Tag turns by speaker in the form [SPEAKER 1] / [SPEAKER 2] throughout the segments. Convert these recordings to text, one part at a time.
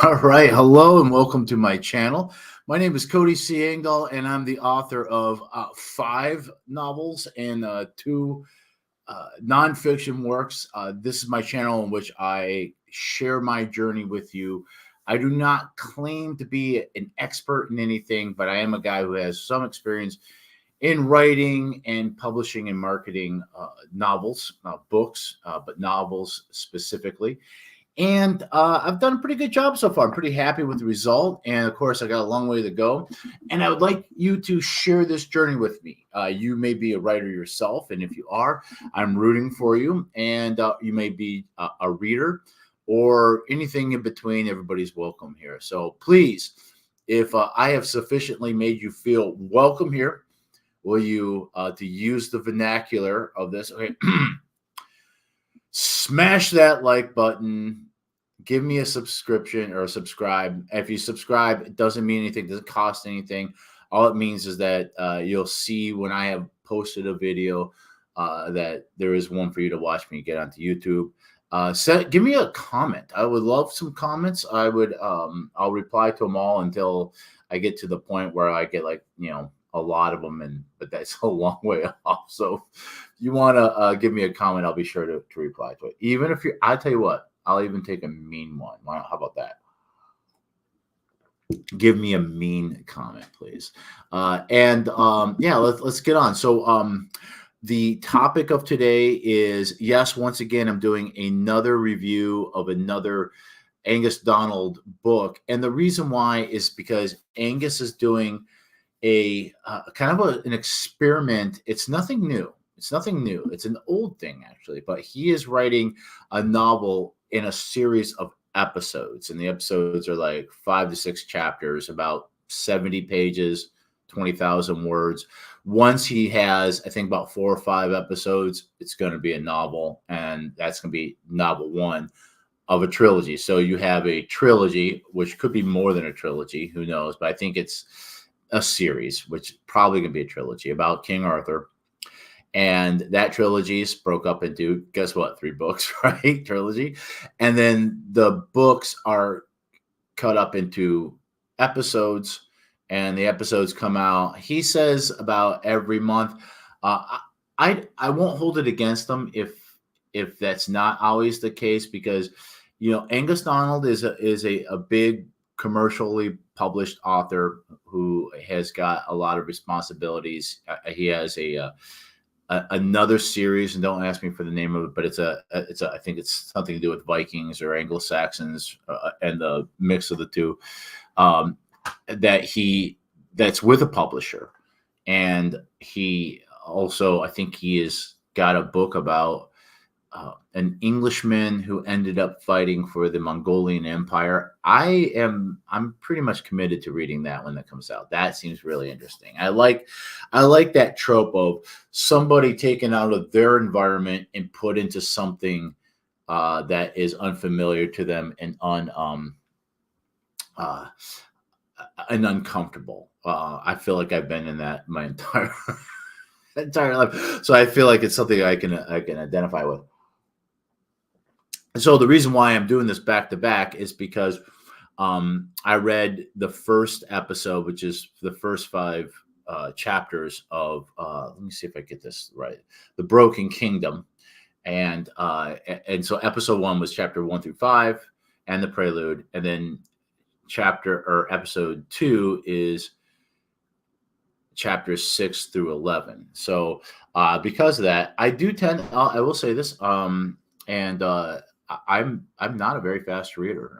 [SPEAKER 1] All right. Hello and welcome to my channel. My name is Cody C. Engdahl, and I'm the author of five novels and two nonfiction works. This is my channel in which I share my journey with you. I do not claim to be an expert in anything, but I am a guy who has some experience in writing and publishing and marketing novels, books, but novels specifically. And I've done a pretty good job so far. I'm pretty happy with the result. And of course, I got a long way to go. And I would like you to share this journey with me. You may be a writer yourself. And if you are, I'm rooting for you. And you may be a reader or anything in between. Everybody's welcome here. So please, if I have sufficiently made you feel welcome here, will you, to use the vernacular of this, okay, smash that like button, give me a subscription or a subscribe. If you subscribe, it doesn't mean anything, it doesn't cost anything. All it means is that you'll see when I have posted a video that there is one for you to watch me get onto YouTube. Give me a comment. I would love some comments. I'll reply to them all until I get to the point where I get a lot of them, but that's a long way off. So if you want to give me a comment, I'll be sure to reply to it. Even if I tell you what, I'll even take a mean one. How about that? Give me a mean comment, please. Yeah, let's get on. So the topic of today is, yes, once again, I'm doing another review of another Angus Donald book. And the reason why is because Angus is doing a kind of an experiment. It's nothing new. It's an old thing, actually, but he is writing a novel in a series of episodes, and the episodes are like 5 to 6 chapters, about 70 pages, 20,000 words. Once he has, I think, about 4 or 5 episodes, it's going to be a novel, and that's going to be novel 1 of a trilogy. So you have a trilogy, which could be more than a trilogy, who knows, but I think it's a series, which probably going to be a trilogy about King Arthur. And that trilogy is broke up into, guess what, 3 books, right? Trilogy. And then the books are cut up into episodes, and the episodes come out, he says, about every month. I won't hold it against them if that's not always the case, because Angus Donald is a big commercially published author who has got a lot of responsibilities. He has another series, and don't ask me for the name of it, but I think it's something to do with Vikings or Anglo-Saxons, and the mix of the two, that's with a publisher. And he also, I think he has got a book about an Englishman who ended up fighting for the Mongolian Empire. I'm pretty much committed to reading that when that comes out. That seems really interesting. I like that trope of somebody taken out of their environment and put into something that is unfamiliar to them and uncomfortable. I feel like I've been in that my entire life, so I feel like it's something I can identify with. So the reason why I'm doing this back to back is because I read the first episode, which is the first 5 chapters of, let me see if I get this right, The Broken Kingdom. And so episode 1 was chapter 1 through 5 and the prelude. And then episode 2 is chapters 6 through 11. So because of that, I will say this, I'm not a very fast reader.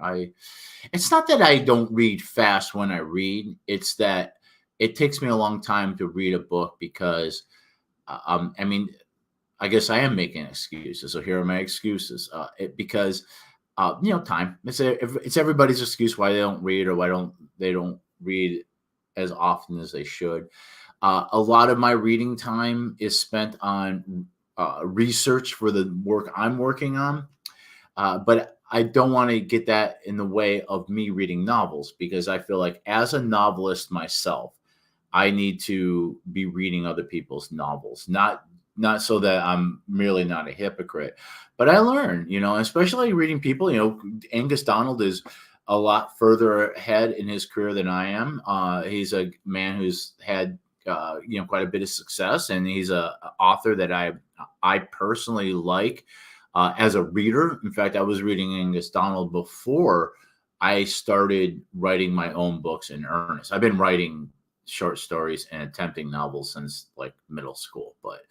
[SPEAKER 1] It's not that I don't read fast when I read. It's that it takes me a long time to read a book because, I guess I am making excuses. So here are my excuses. Because time. It's everybody's excuse why they don't read, or why they don't read as often as they should. A lot of my reading time is spent on research for the work I'm working on. But I don't want to get that in the way of me reading novels, because I feel like as a novelist myself, I need to be reading other people's novels, not so that I'm merely not a hypocrite, but I learn, especially reading people. Angus Donald is a lot further ahead in his career than I am. He's a man who's had quite a bit of success, and he's a author that I personally like as a reader. In fact, I was reading Angus Donald before I started writing my own books in earnest. I've been writing short stories and attempting novels since like middle school, but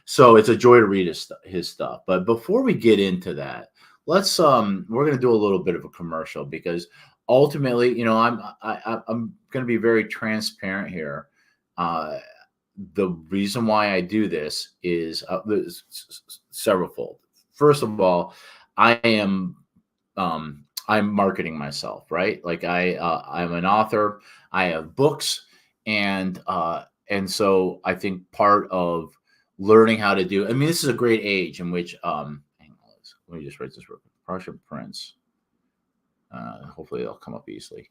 [SPEAKER 1] so it's a joy to read his stuff. But before we get into that, let's we're going to do a little bit of a commercial, because ultimately, I'm going to be very transparent here. The reason why I do this is severalfold. First of all, I'm marketing myself, right? Like I'm an author. I have books, and so I think part of learning how to do. I mean, this is a great age in which. Hang on, let me just write this real quick. Prussian Prince. Hopefully, it'll come up easily.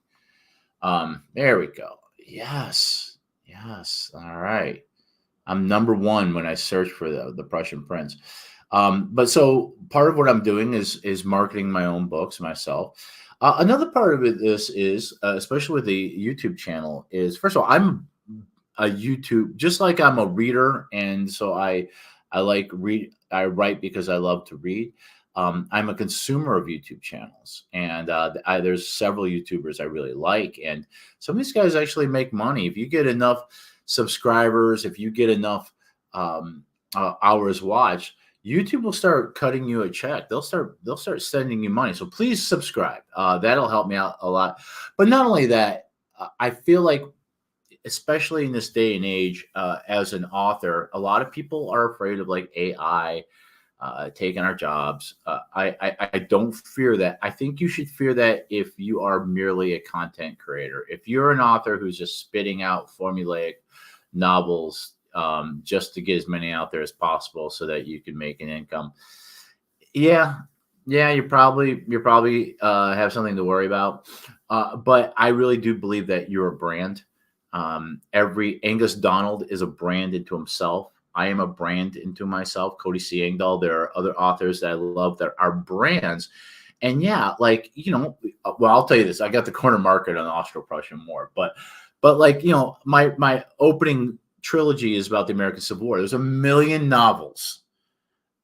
[SPEAKER 1] There we go. Yes. All right. I'm number one when I search for the Prussian Prince. But so part of what I'm doing is marketing my own books myself. Another part of it is especially with the YouTube channel, is first of all, I'm a YouTube, just like I'm a reader, and so I write because I love to read. I'm a consumer of YouTube channels, and there's several YouTubers I really like, and some of these guys actually make money. If you get enough subscribers, if you get enough hours watched, YouTube will start cutting you a check. They'll start sending you money. So please subscribe. That'll help me out a lot. But not only that, I feel like, especially in this day and age, as an author, a lot of people are afraid of like AI taking our jobs. I don't fear that. I think you should fear that if you are merely a content creator. If you're an author who's just spitting out formulaic novels just to get as many out there as possible so that you can make an income, yeah, you probably have something to worry about. But I really do believe that you're a brand. Every Angus Donald is a brand into himself. I am a brand into myself. Cody C. Engdahl. There are other authors that I love that are brands. And yeah, like, well, I'll tell you this. I got the corner market on the Austro-Prussian War, but like, my opening trilogy is about the American Civil War. There's 1 million novels,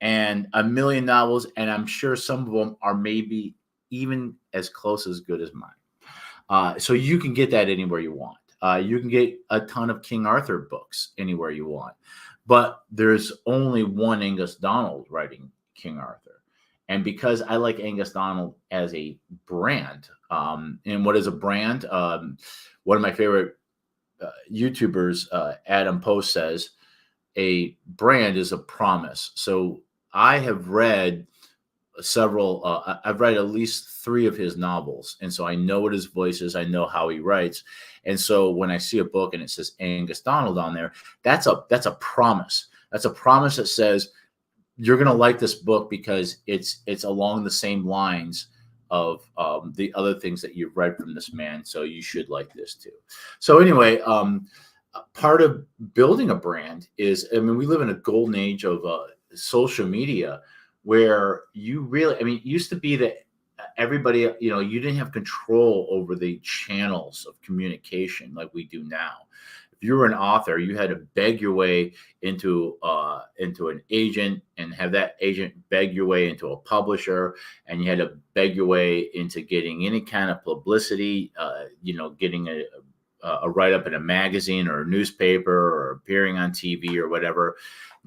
[SPEAKER 1] and I'm sure some of them are maybe even as close as good as mine. So you can get that anywhere you want. You can get a ton of King Arthur books anywhere you want, but there's only one Angus Donald writing King Arthur. And because I like Angus Donald as a brand, and what is a brand? One of my favorite YouTubers, Adam Post, says a brand is a promise. So I have read I've read at least 3 of his novels, and so I know what his voice is. I know how he writes, and so when I see a book and it says Angus Donald on there, that's a promise. That's a promise that says you're going to like this book because it's along the same lines of the other things that you've read from this man. So you should like this too. So anyway, part of building a brand is, I mean, we live in a golden age of social media, where you really, I mean, it used to be that everybody, you didn't have control over the channels of communication like we do now. If you were an author, you had to beg your way into an agent, and have that agent beg your way into a publisher, and you had to beg your way into getting any kind of publicity, getting a write-up in a magazine or a newspaper, or appearing on TV or whatever.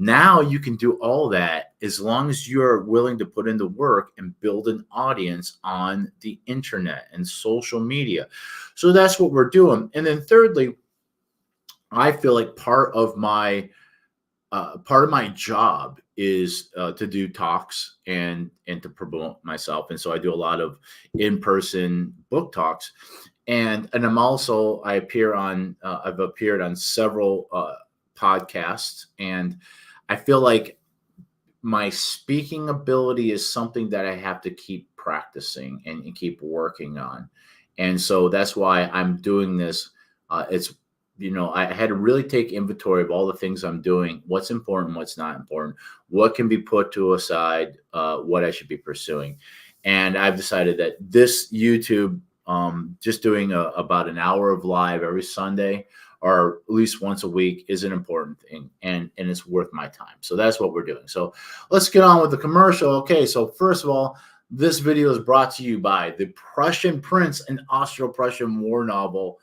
[SPEAKER 1] Now you can do all that as long as you're willing to put in the work and build an audience on the internet and social media. So that's what we're doing. And then thirdly, I feel like part of my job is to do talks and to promote myself. And so I do a lot of in-person book talks. And I've appeared on several podcasts, and I feel like my speaking ability is something that I have to keep practicing and keep working on. And so that's why I'm doing this. I had to really take inventory of all the things I'm doing, what's important, what's not important, what can be put to aside, what I should be pursuing. And I've decided that this YouTube, just doing about an hour of live every Sunday or at least once a week is an important thing, and it's worth my time. So that's what we're doing. So let's get on with the commercial. Okay, so first of all, this video is brought to you by The Prussian Prince, an Austro-Prussian war novel,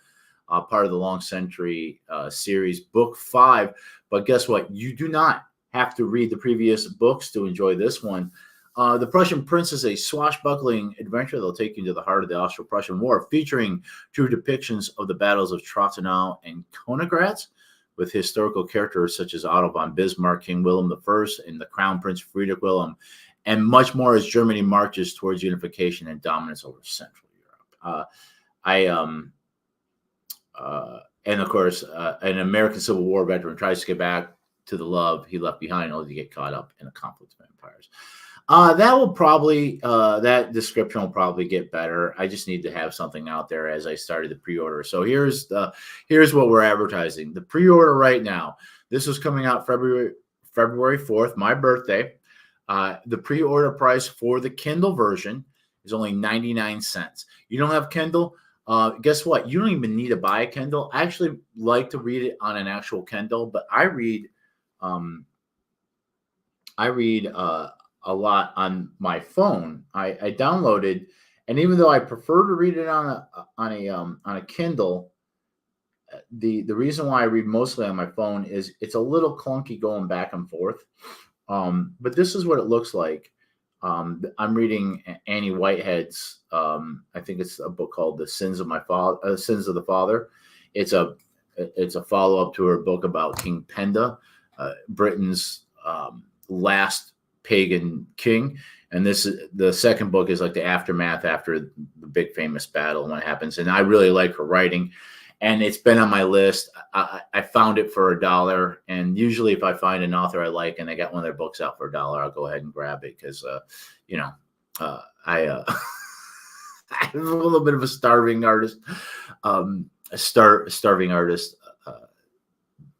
[SPEAKER 1] part of the Long Century series, book 5. But guess what? You do not have to read the previous books to enjoy this one. The Prussian Prince is a swashbuckling adventure that'll take you into the heart of the Austro-Prussian War, featuring true depictions of the battles of Trottenau and Königgrätz, with historical characters such as Otto von Bismarck, King William I, and the Crown Prince Friedrich Wilhelm, and much more as Germany marches towards unification and dominance over Central Europe. And of course, an American Civil War veteran tries to get back to the love he left behind, only to get caught up in a conflict of empires. That will probably, that description will probably get better. I just need to have something out there as I started the pre-order. So here's what we're advertising. The pre-order right now. This is coming out February 4th, my birthday. The pre-order price for the Kindle version is only 99 cents. You don't have Kindle? Guess what? You don't even need to buy a Kindle. I actually like to read it on an actual Kindle, but I read a lot on my phone. I downloaded, and even though I prefer to read it on a Kindle, the reason why I read mostly on my phone is it's a little clunky going back and forth. But this is what it looks like. I'm reading Annie Whitehead's. I think it's a book called "The Sins of the Father." It's a follow up to her book about King Penda, Britain's last pagan king. And the second book is like the aftermath after the big famous battle and what happens. And I really like her writing, and it's been on my list. I found it for $1, and usually if I find an author I like and they got one of their books out for $1, I'll go ahead and grab it because I'm a little bit of a starving artist, starving artist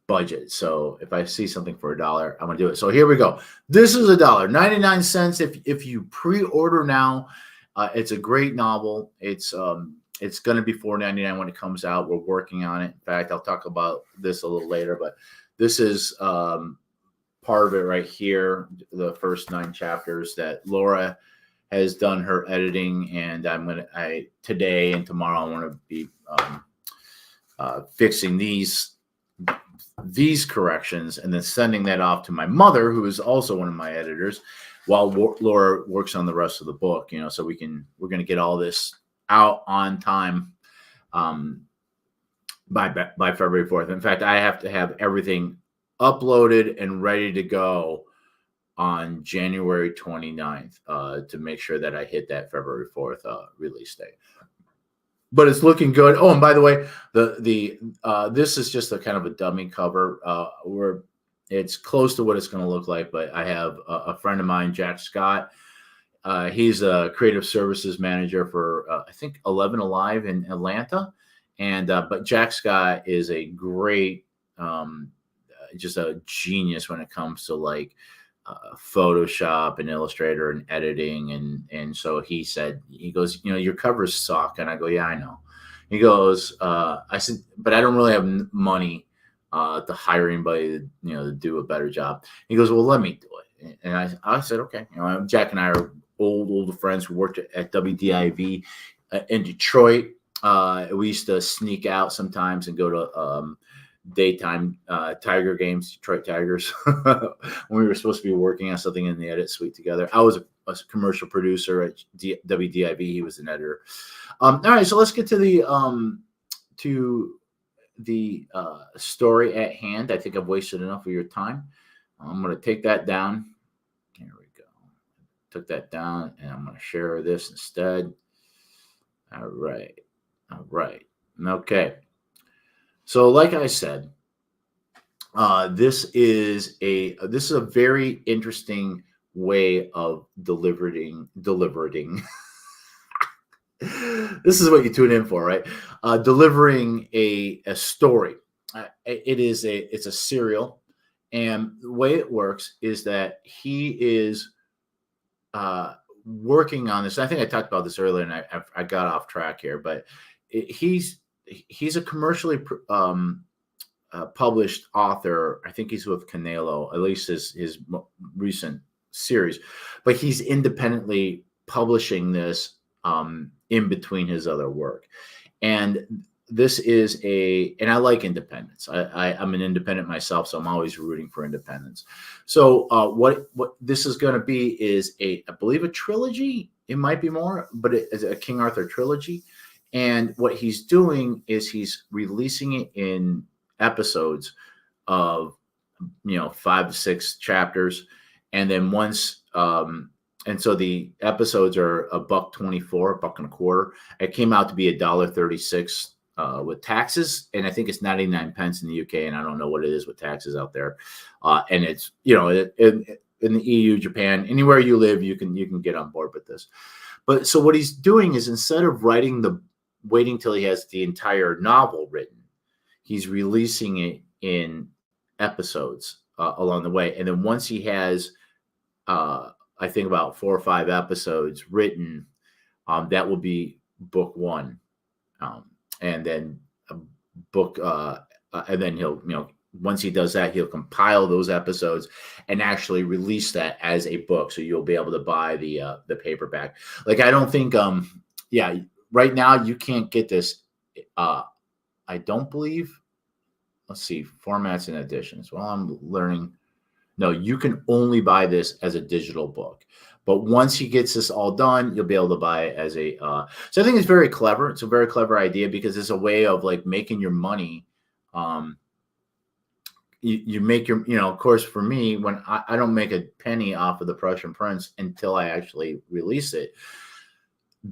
[SPEAKER 1] budget. So if I see something for $1, I'm gonna do it. So here we go. This is $1, 99 cents. If you pre-order now, it's a great novel. It's going to be $4.99 when it comes out. We're working on it. In fact, I'll talk about this a little later, but this is part of it right here. The first 9 chapters that Laura has done her editing, and today and tomorrow I want to be fixing these corrections and then sending that off to my mother, who is also one of my editors, while Laura works on the rest of the book. So we're going to get all this out on time by February 4th. In fact, I have to have everything uploaded and ready to go on January 29th to make sure that I hit that February 4th release date. But it's looking good. Oh, and by the way, this is just a kind of a dummy cover where it's close to what it's going to look like. But I have a friend of mine, Jack Scott. He's a creative services manager for I think 11 Alive in Atlanta, and but Jack Scott is a great, just a genius when it comes to like Photoshop and Illustrator and editing, and so he goes, your covers suck, and I go, yeah, I know. He goes, I said, but I don't really have money to hire anybody to do a better job. He goes, well, let me do it, and I said, okay. Jack and I are old friends who worked at WDIV in Detroit. We used to sneak out sometimes and go to daytime Tiger games, Detroit Tigers, when we were supposed to be working on something in the edit suite together. I was a commercial producer at WDIV. He was an editor. All right, so let's get to the story at hand. I think I've wasted enough of your time. I'm going to take that down. Here we go. Took that down, and I'm going to share this instead. All right. Okay. So, like I said, this is a very interesting way of delivering. This is what you tune in for, right? Delivering a story. It's a serial, and the way it works is that he is working on this. I think I talked about this earlier, and I got off track here, but he's a commercially published author. I think he's with Canelo, at least his recent series, but he's independently publishing this in between his other work. And this is and I like independence. I'm an independent myself, so I'm always rooting for independence. So what this is going to be is I believe a trilogy. It might be more, but it's a King Arthur trilogy. And what he's doing is he's releasing it in episodes of 5 to 6 chapters, and then once and so the episodes are $1.24, $1.25. It came out to be $1.36 with taxes, and I think it's 99 pence in the UK, and I don't know what it is with taxes out there. And it's in the EU, Japan, anywhere you live, you can get on board with this. But so what he's doing is, instead of waiting till he has the entire novel written, he's releasing it in episodes along the way. And then once he has, I think about 4 or 5 episodes written, that will be book 1. And then and then he'll, once he does that, he'll compile those episodes and actually release that as a book. So you'll be able to buy the paperback. Like, I don't think, right now you can't get this. I don't believe, let's see, formats and editions. Well, I'm learning. No, you can only buy this as a digital book. But once he gets this all done, you'll be able to buy it as a. So I think it's very clever. It's a very clever idea, because it's a way of like making your money. You make your, of course, for me, when I don't make a penny off of the Prussian Prince until I actually release it.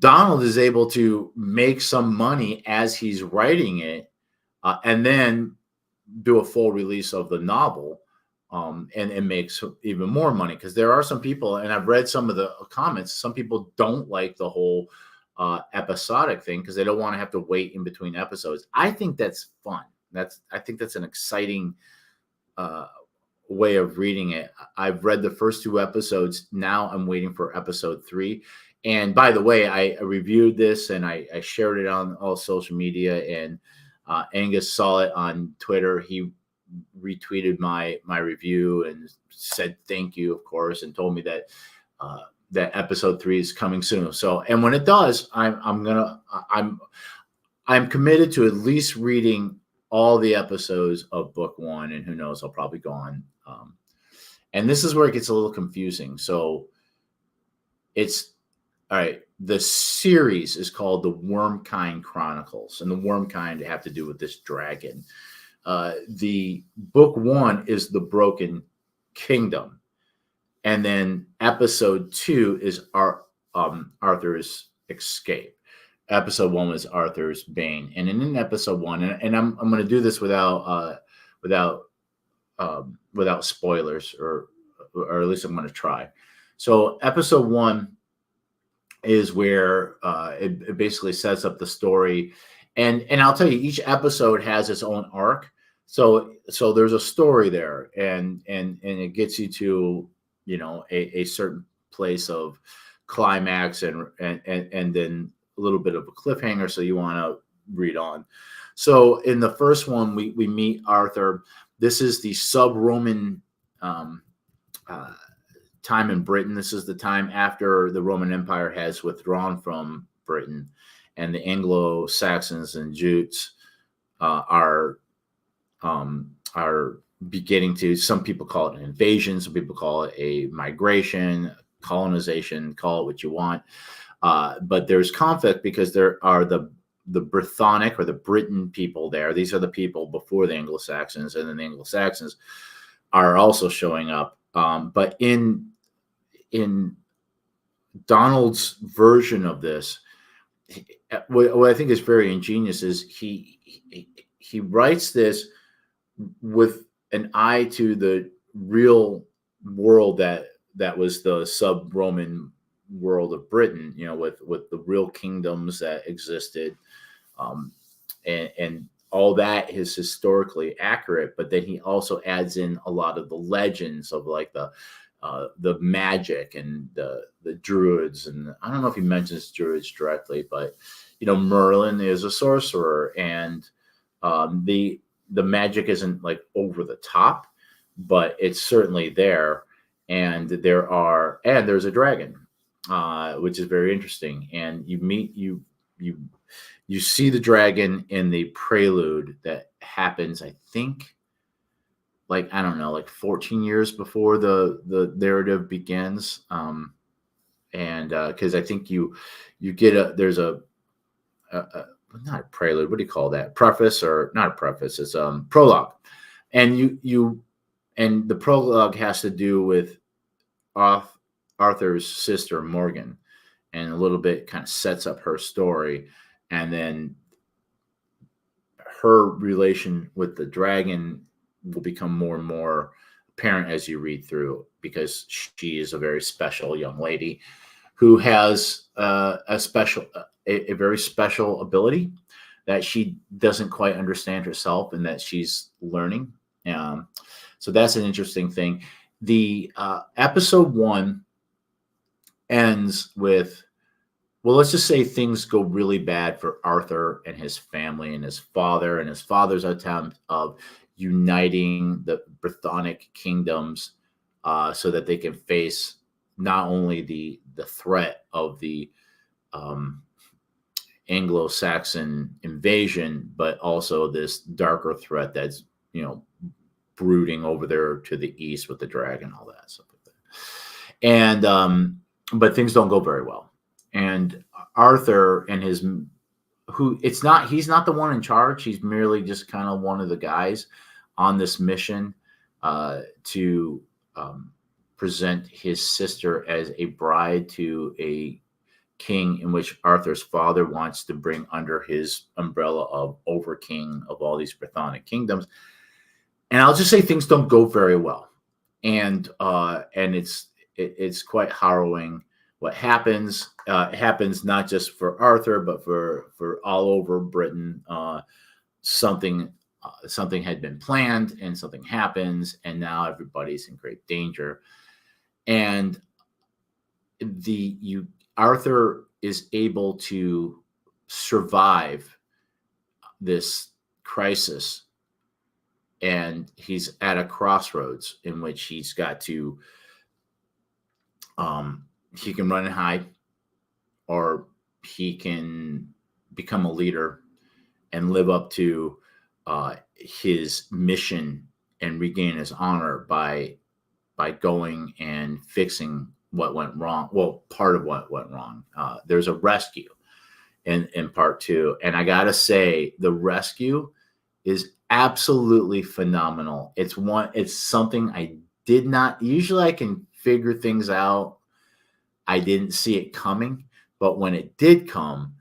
[SPEAKER 1] Donald is able to make some money as he's writing it, and then do a full release of the novel. And makes even more money, because there are some people, and I've read some of the comments, some people don't like the whole episodic thing because they don't want to have to wait in between episodes. I think that's fun. I think that's an exciting way of reading it. I've read the first 2 episodes. Now I'm waiting for episode 3. And by the way, I reviewed this and I shared it on all social media, and Angus saw it on Twitter. He retweeted my review and said thank you, of course, and told me that that episode 3 is coming soon. So, and when it does, I'm committed to at least reading all the episodes of book 1, and who knows, I'll probably go on. And this is where it gets a little confusing. So it's all right. The series is called the Wormkind Chronicles, and the Wormkind have to do with this dragon. The book 1 is the Broken Kingdom, and then episode 2 is Arthur's escape. Episode 1 was Arthur's Bane, and in episode 1, and I'm going to do this without spoilers, or at least I'm going to try. So episode 1 is where it basically sets up the story, and I'll tell you, each episode has its own arc. So there's a story there, and it gets you to, a certain place of climax, and then a little bit of a cliffhanger, so you want to read on. So in the first one, we meet Arthur. This is the sub-Roman time in Britain. This is the time after the Roman Empire has withdrawn from Britain, and the Anglo-Saxons and Jutes are beginning to. Some people call it an invasion. Some people call it a migration, colonization. Call it what you want. But there's conflict because there are the Brythonic, or the Britain people there. These are the people before the Anglo-Saxons, and then the Anglo-Saxons are also showing up. But in Donald's version of this, what I think is very ingenious is he writes this with an eye to the real world that was the sub-Roman world of Britain, with the real kingdoms that existed, and all that is historically accurate. But then he also adds in a lot of the legends of like the the magic and the druids, and I don't know if he mentions druids directly, but Merlin is a sorcerer, and the magic isn't like over the top, but it's certainly there, and there's a dragon, which is very interesting, and you see the dragon in the prelude that happens, I think, like, I don't know, like 14 years before the narrative begins. And because I think you get there's a not a prelude, what do you call that? Preface, or not a preface, it's prologue. And and the prologue has to do with Arthur's sister Morgan, and a little bit kind of sets up her story, and then her relation with the dragon will become more and more apparent as you read through, because she is a very special young lady who has a very special ability that she doesn't quite understand herself, and that she's learning. So that's an interesting thing. The episode 1 ends with, well, let's just say things go really bad for Arthur and his family and his father's attempt of uniting the Brythonic kingdoms, so that they can face not only the threat of the Anglo-Saxon invasion, but also this darker threat that's brooding over there to the east with the dragon, all that stuff like that. And but things don't go very well. And Arthur and he's not the one in charge. He's merely just kind of one of the guys on this mission to present his sister as a bride to a king in which Arthur's father wants to bring under his umbrella of overking of all these Brythonic kingdoms. And I'll just say things don't go very well. And it's quite harrowing what happens. It happens not just for Arthur, but for all over Britain. Something had been planned, and something happens, and now everybody's in great danger. And Arthur is able to survive this crisis, and he's at a crossroads in which he's got to he can run and hide, or he can become a leader and live up to his mission and regain his honor by going and fixing what went wrong. Well, part of what went wrong. There's a rescue in part 2, and I gotta say, the rescue is absolutely phenomenal. It's something I did not usually. I can figure things out. I didn't see it coming, but when it did come,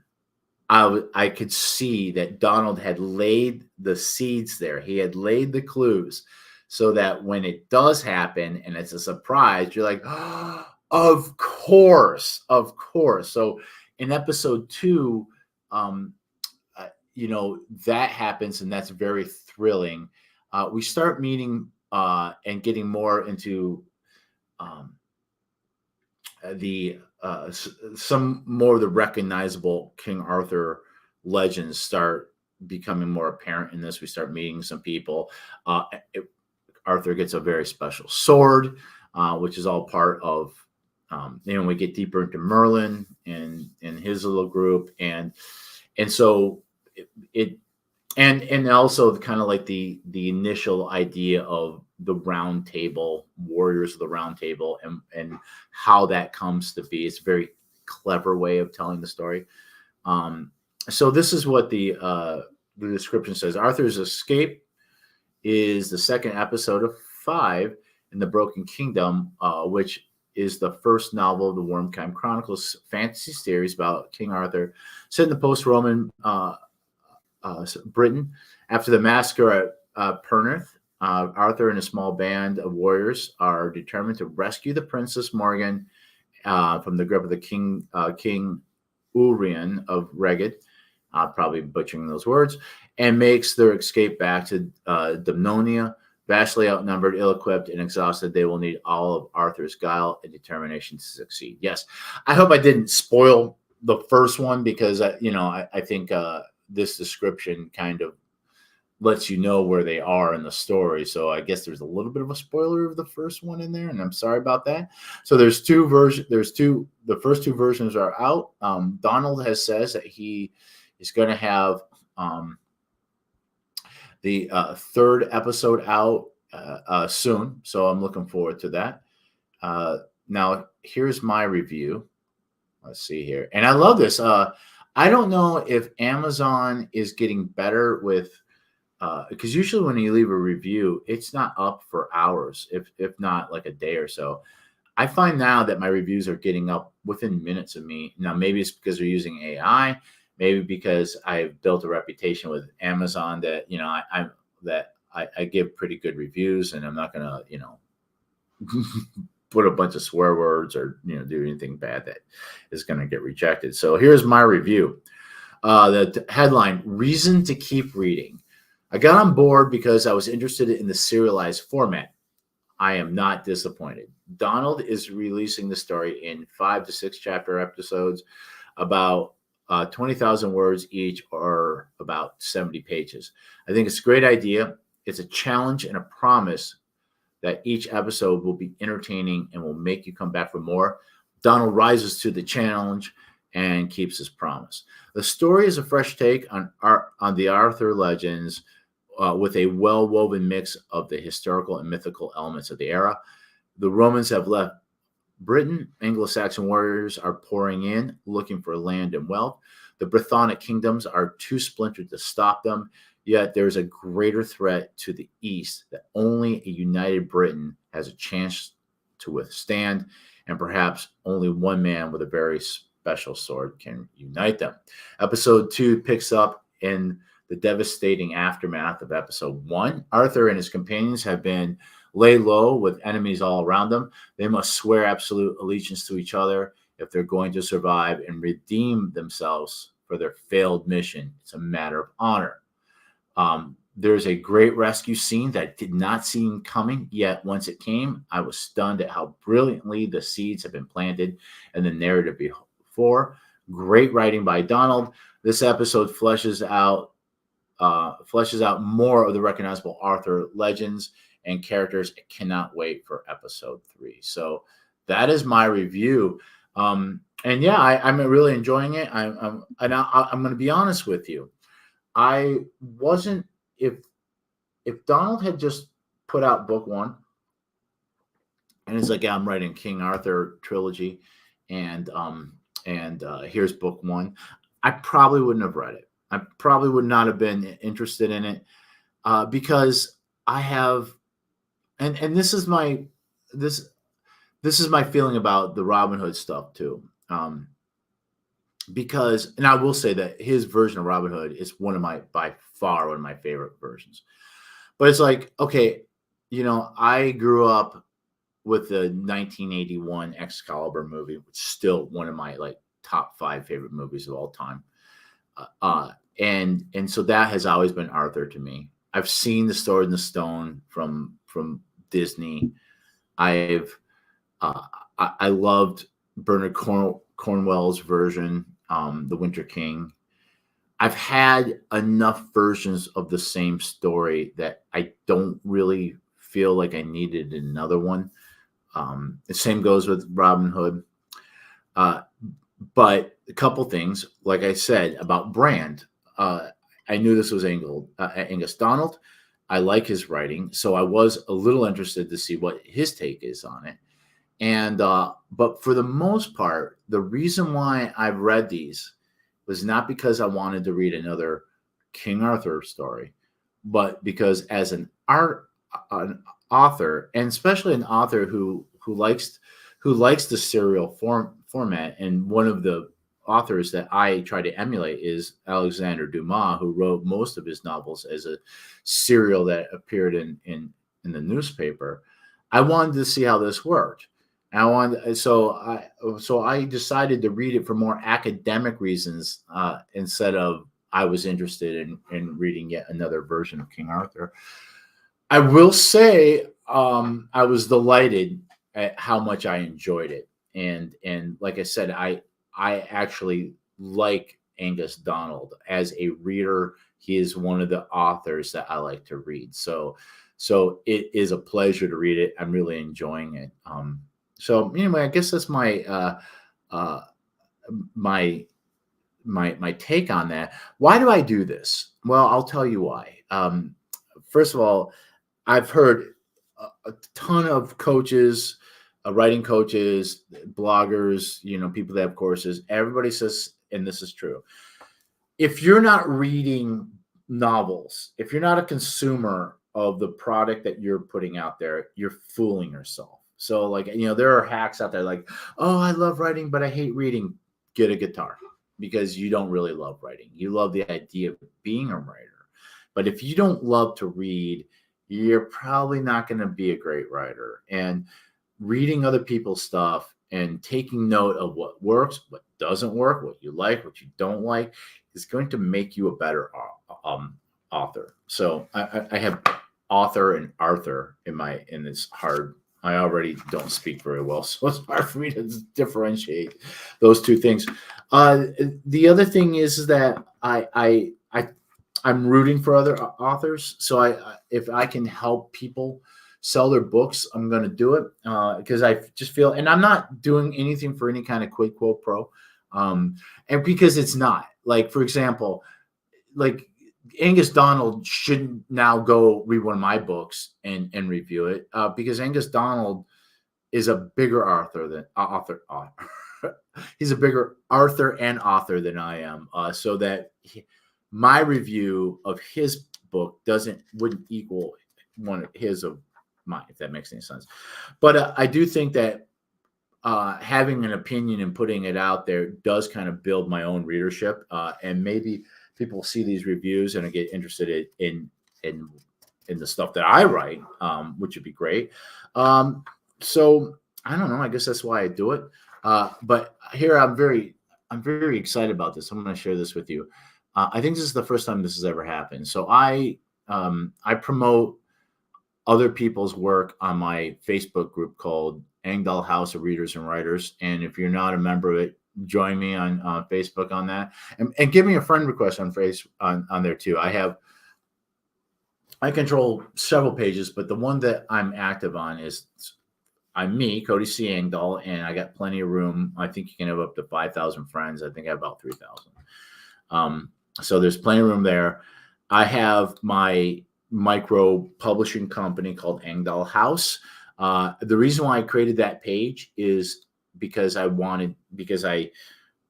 [SPEAKER 1] I could see that Donald had laid the seeds there. He had laid the clues, so that when it does happen and it's a surprise, you're like, oh, of course. So in episode 2, that happens, and that's very thrilling. We start meeting and getting more into some more of the recognizable King Arthur legends start becoming more apparent in this. We start meeting some people. Arthur gets a very special sword, which is all part of, we get deeper into Merlin and his little group. And so and also kind of like the initial idea of the round table, warriors of the round table, and how that comes to be. It's a very clever way of telling the story. So this is what the description says. Arthur's Escape is the second episode of 5 in the Broken Kingdom, which is the first novel of the Wormkind Chronicles fantasy series about King Arthur, set in the post-Roman Britain. After the massacre at Penrith, Arthur and a small band of warriors are determined to rescue the Princess Morgan from the grip of the King Urien of Reged, probably butchering those words, and makes their escape back to Dumnonia, Vastly outnumbered, ill-equipped, and exhausted, they will need all of Arthur's guile and determination to succeed. Yes, I hope I didn't spoil the first one, because I think this description kind of lets you know where they are in the story. So I guess there's a little bit of a spoiler of the first one in there, and I'm sorry about that. So there's two versions. The first two versions are out. Donald says that he is going to have the third episode out soon. So I'm looking forward to that. Now, here's my review. Let's see here. And I love this. I don't know if Amazon is getting better with, because usually when you leave a review, it's not up for hours, if not like a day or so. I find now that my reviews are getting up within minutes of me. Now, maybe it's because they're using AI. Maybe because I've built a reputation with Amazon that, I give pretty good reviews, and I'm not going to, put a bunch of swear words or, do anything bad that is going to get rejected. So here's my review. The headline: Reason to Keep Reading. I got on board because I was interested in the serialized format. I am not disappointed. Donald is releasing the story in 5 to 6 chapter episodes, about 20,000 words each, or about 70 pages. I think it's a great idea. It's a challenge and a promise that each episode will be entertaining and will make you come back for more. Donald rises to the challenge and keeps his promise. The story is a fresh take on the Arthur legends, with a well-woven mix of the historical and mythical elements of the era. The Romans have left Britain. Anglo-Saxon warriors are pouring in, looking for land and wealth. The Brythonic kingdoms are too splintered to stop them, yet there's a greater threat to the east that only a united Britain has a chance to withstand, and perhaps only one man with a very special sword can unite them. Episode 2 picks up in the devastating aftermath of episode 1. Arthur and his companions have been laid low with enemies all around them. They must swear absolute allegiance to each other if they're going to survive and redeem themselves for their failed mission. It's a matter of honor. There's a great rescue scene that did not seem coming, yet once it came, I was stunned at how brilliantly the seeds have been planted in the narrative before. Great writing by Donald. This episode fleshes out more of the recognizable Arthur legends and characters. I cannot wait for episode 3. So that is my review. And yeah, I'm really enjoying it. I'm going to be honest with you. I wasn't, if Donald had just put out book 1 and it's like, yeah, I'm writing King Arthur trilogy and here's book 1, I probably wouldn't have read it. I probably would not have been interested in it, because I have, and this is my feeling about the Robin Hood stuff too. Because, and I will say that his version of Robin Hood is by far one of my favorite versions. But it's like, okay, I grew up with the 1981 Excalibur movie, which is still one of my top 5 favorite movies of all time. And so that has always been Arthur to me. I've seen The Sword in the Stone from Disney. I loved Bernard Cornwell's version, The Winter King. I've had enough versions of the same story that I don't really feel like I needed another one. The same goes with Robin Hood. But a couple things, like I said about Brand, I knew this was Angus Donald. I like his writing, so I was a little interested to see what his take is on it. And but for the most part, the reason why I've read these was not because I wanted to read another King Arthur story, but because as an author, and especially an author who likes the serial format, and one of the authors that I try to emulate is Alexander Dumas, who wrote most of his novels as a serial that appeared in the newspaper. I wanted to see how this worked. So I decided to read it for more academic reasons, instead of I was interested in reading yet another version of King Arthur. I will say, I was delighted at how much I enjoyed it, and like I said, I actually like Angus Donald as a reader. He is one of the authors that I like to read. So it is a pleasure to read it. I'm really enjoying it. So anyway, I guess that's uh, my my take on that. Why do I do this? Well, I'll tell you why. First of all, I've heard a ton of coaches, writing coaches, bloggers, people that have courses. Everybody says, and this is true, if you're not reading novels, if you're not a consumer of the product that you're putting out there, you're fooling yourself. So, like, there are hacks out there like, oh, I love writing, but I hate reading. Get a guitar because you don't really love writing. You love the idea of being a writer. But if you don't love to read, you're probably not going to be a great writer. And reading other people's stuff and taking note of what works, what doesn't work, what you like, what you don't like, is going to make you a better author. So I have author and Arthur in this hard. I already don't speak very well, so it's hard for me to differentiate those two things. The other thing is that I'm rooting for other authors. So if I can help people sell their books, I'm going to do it because I just feel, and I'm not doing anything for any kind of quid pro quo, and because it's not. Like, for example, like Angus Donald shouldn't now go read one of my books and review it because Angus Donald is a bigger author. He's a bigger author and author than I am, so that my review of his book wouldn't equal one of his of mine, if that makes any sense. But I do think that having an opinion and putting it out there does kind of build my own readership, and maybe people see these reviews and get interested in the stuff that I write, which would be great. So I don't know. I guess that's why I do it. But here I'm very excited about this. I'm going to share this with you. I think this is the first time this has ever happened. So I promote other people's work on my Facebook group called Engdahl House of Readers and Writers. And if you're not a member of it, join me on Facebook on that, and give me a friend request on on there too. I control several pages, but the one that I'm active on is I'm me, Cody C. Engdahl, and I got plenty of room. I think you can have up to 5,000 friends. I think I have about 3,000. So there's plenty of room there. I have my micro publishing company called Engdahl House. The reason why I created that page is because I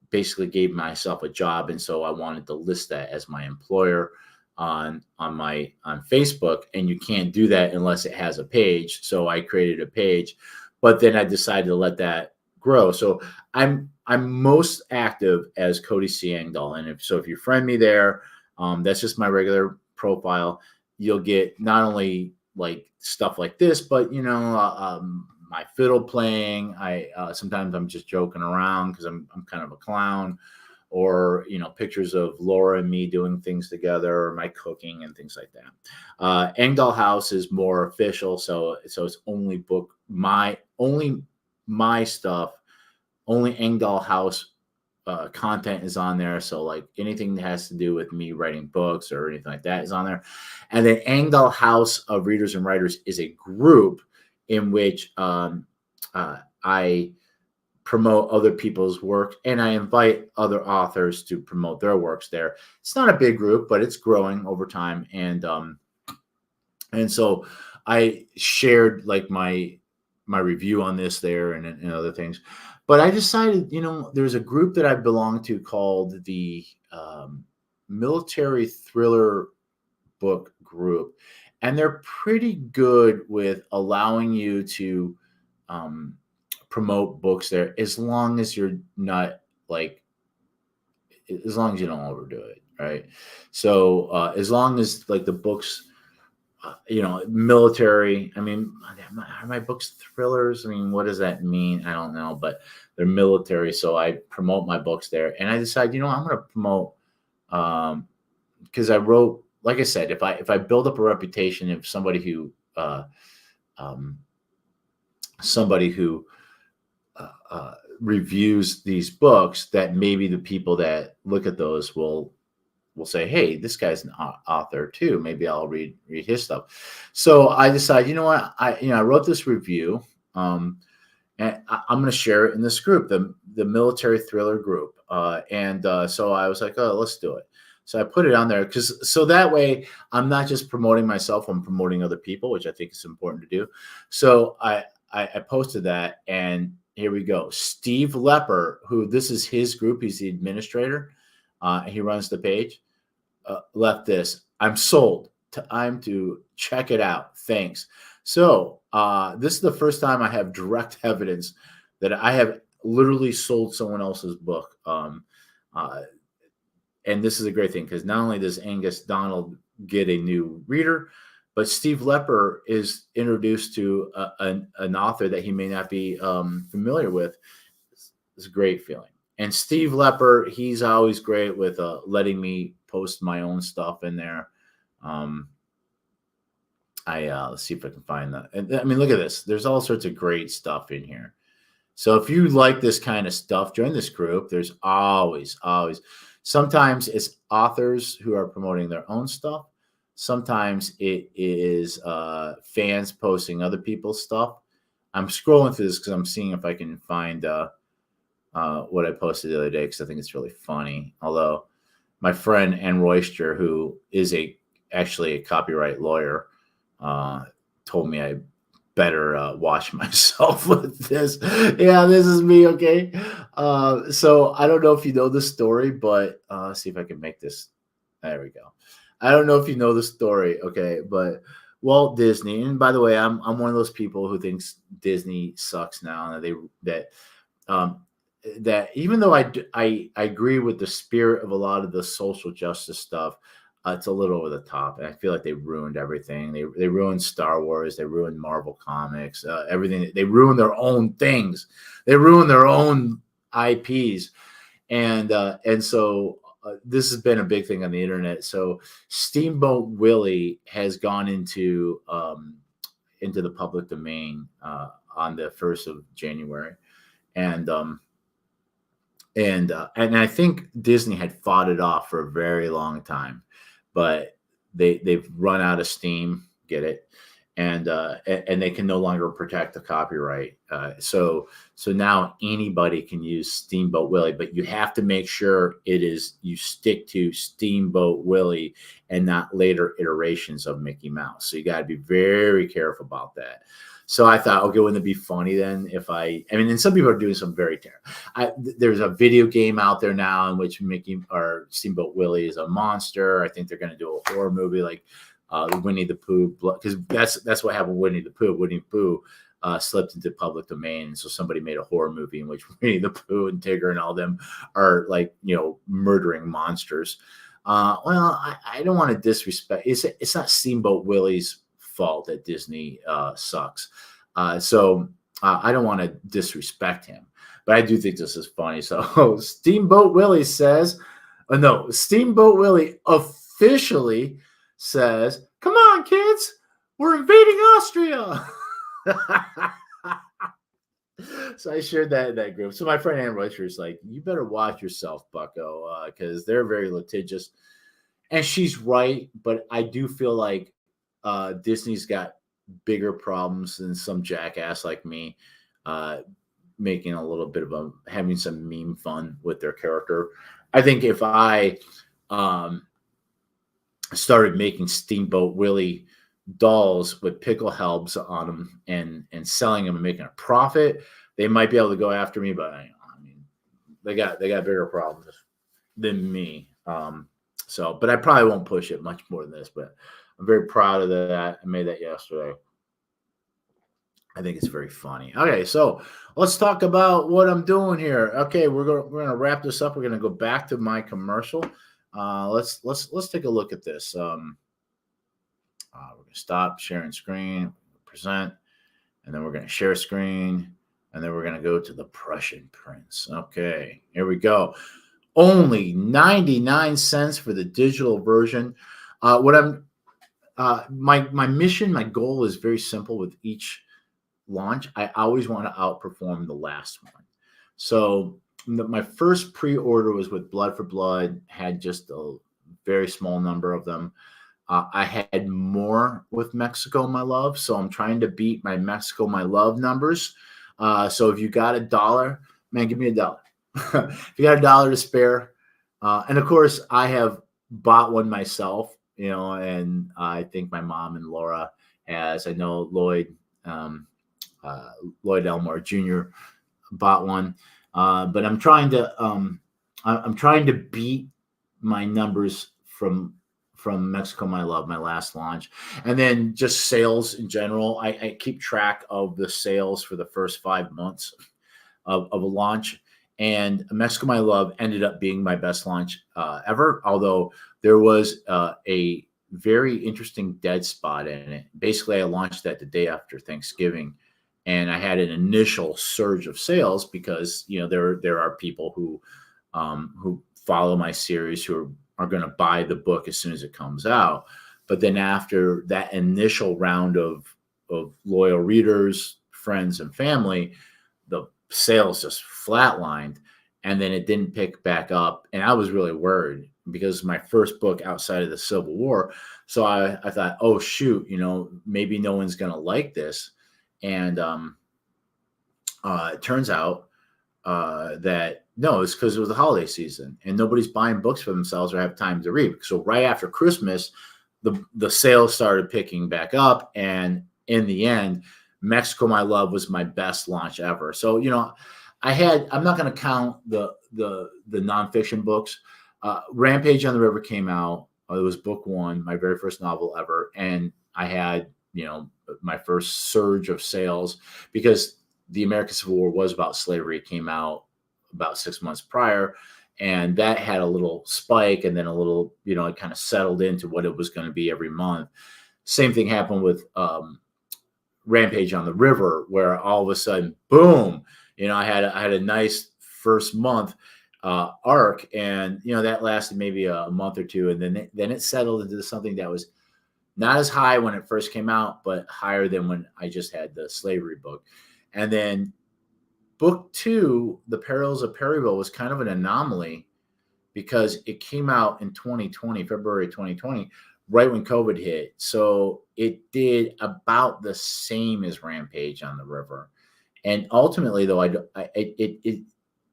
[SPEAKER 1] basically gave myself a job, and so I wanted to list that as my employer on Facebook, and you can't do that unless it has a page. So I created a page, but then I decided to let that grow. So I'm most active as Cody C. Engdahl, and if you friend me there, that's just my regular profile. You'll get not only like stuff like this, but my fiddle playing. Sometimes I'm just joking around because I'm kind of a clown, or pictures of Laura and me doing things together, or my cooking and things like that. Engdahl House is more official, so it's only my stuff, only Engdahl House content is on there. So like anything that has to do with me writing books or anything like that is on there. And then Engdahl House of Readers and Writers is a group in which I promote other people's work, and I invite other authors to promote their works there. It's not a big group, but it's growing over time. And so I shared like my review on this there and other things. But I decided, there's a group that I belong to called the Military Thriller Book Group, and they're pretty good with allowing you to promote books there, as long as you're not as long as you don't overdo it, right? So as long as like the books, military. I mean, are my books thrillers? I mean, what does that mean? I don't know, but they're military, so I promote my books there. And I decided, I'm going to promote because I wrote like I said, if I build up a reputation of um, somebody who reviews these books, that maybe the people that look at those will say, "Hey, this guy's an author too. Maybe I'll read his stuff." So I decided, you know what, I wrote this review, and I'm going to share it in this group, the military thriller group, so I was like, "Oh, let's do it." So I put it on there so that way I'm not just promoting myself, I'm promoting other people, which I think is important to do. So I posted that, and here we go. Steve Lepper, who this is his group, he's the administrator. He runs the page. Left this. I'm sold. Time to check it out. Thanks. So this is the first time I have direct evidence that I have literally sold someone else's book. And this is a great thing, because not only does Angus Donald get a new reader, but Steve Lepper is introduced to an author that he may not be familiar with. It's a great feeling. And Steve Lepper, he's always great with letting me post my own stuff in there. Let's see if I can find that. I mean, look at this. There's all sorts of great stuff in here. So if you like this kind of stuff, join this group. There's always. Sometimes it's authors who are promoting their own stuff. Sometimes it is fans posting other people's stuff. I'm scrolling through this because I'm seeing if I can find what I posted the other day, because I think it's really funny. Although my friend Ann Royster, who is actually a copyright lawyer, told me I better watch myself with this. Yeah, this is me. Okay. So I don't know if you know the story, but let's see if I can make this. There we go. I don't know if you know the story. Okay. But Walt Disney, and by the way, I'm one of those people who thinks Disney sucks now, and that even though I agree with the spirit of a lot of the social justice stuff, it's a little over the top, and I feel like they ruined everything. They ruined Star Wars. They ruined Marvel Comics. Everything. They ruined their own things. They ruined their own IPs, and so this has been a big thing on the internet. So Steamboat Willie has gone into the public domain on the 1st of January, and I think Disney had fought it off for a very long time, but they've run out of steam. Get it? And they can no longer protect the copyright. So now anybody can use Steamboat Willie, but you have to make sure you stick to Steamboat Willie and not later iterations of Mickey Mouse. So you got to be very careful about that. So I thought, okay, wouldn't it be funny then if and some people are doing some very terrible. There's a video game out there now in which Mickey or Steamboat Willie is a monster. I think they're going to do a horror movie like Winnie the Pooh, because that's what happened with Winnie the Pooh. Winnie the Pooh slipped into public domain, so somebody made a horror movie in which Winnie the Pooh and Tigger and all them are murdering monsters. Well, I don't want to disrespect. It's not Steamboat Willie's fault that Disney sucks. So I don't want to disrespect him, but I do think this is funny. So Steamboat Willie says, Steamboat Willie officially says, "Come on, kids, we're invading Austria." So I shared that in that group. So my friend Ann Royster is like, "You better watch yourself, bucko, because they're very litigious." And she's right, but I do feel like Disney's got bigger problems than some jackass like me, making a little bit of having some meme fun with their character. I think if I started making Steamboat Willie dolls with pickle helbs on them and selling them and making a profit, they might be able to go after me. But I mean, they got bigger problems than me. But I probably won't push it much more than this. But I'm very proud of that. I made that yesterday. I think it's very funny. Okay, so let's talk about what I'm doing here. Okay, we're gonna wrap this up. We're gonna go back to my commercial. Let's take a look at this. We're gonna stop sharing screen, present, and then we're gonna share screen, and then we're gonna go to the Prussian Prince. Okay, here we go. Only 99 cents for the digital version. What I'm my mission, my goal is very simple with each launch. I always want to outperform the last one. So my first pre-order was with Blood for Blood, had just a very small number of them. I had more with Mexico, My Love. So I'm trying to beat my Mexico, My Love numbers. So if you got $1, man, give me $1. If you got $1 to spare. And of course, I have bought one myself, and I think my mom and Laura has. I know Lloyd Elmore Jr. bought one, but I'm trying to beat my numbers from Mexico, My Love, my last launch, and then just sales in general. I keep track of the sales for the first 5 months of a launch, and Mexico, My Love ended up being my best launch ever. Although there was a very interesting dead spot in it. Basically, I launched that the day after Thanksgiving, and I had an initial surge of sales because there are people who follow my series who are going to buy the book as soon as it comes out. But then after that initial round of loyal readers, friends, and family, the sales just flatlined, and then it didn't pick back up. And I was really worried because my first book outside of the Civil War. So I thought, oh shoot, maybe no one's going to like this. And it turns out that no, it's because it was the holiday season and nobody's buying books for themselves or have time to read. So right after Christmas, the sales started picking back up, and in the end, Mexico, My Love was my best launch ever. So I'm not going to count the nonfiction books. Rampage on the River came out. It was book 1, my very first novel ever, and I had my first surge of sales because the American Civil War was about slavery. It came out about 6 months prior, and that had a little spike, and then a little, it kind of settled into what it was going to be every month. Same thing happened with Rampage on the River, where all of a sudden, boom, I had a nice first month arc, and that lasted maybe a month or two, and then it settled into something that was not as high when it first came out, but higher than when I just had the slavery book. And then book 2, The Perils of Perryville, was kind of an anomaly because it came out in February 2020, right when COVID hit. So it did about the same as Rampage on the River. And ultimately, though,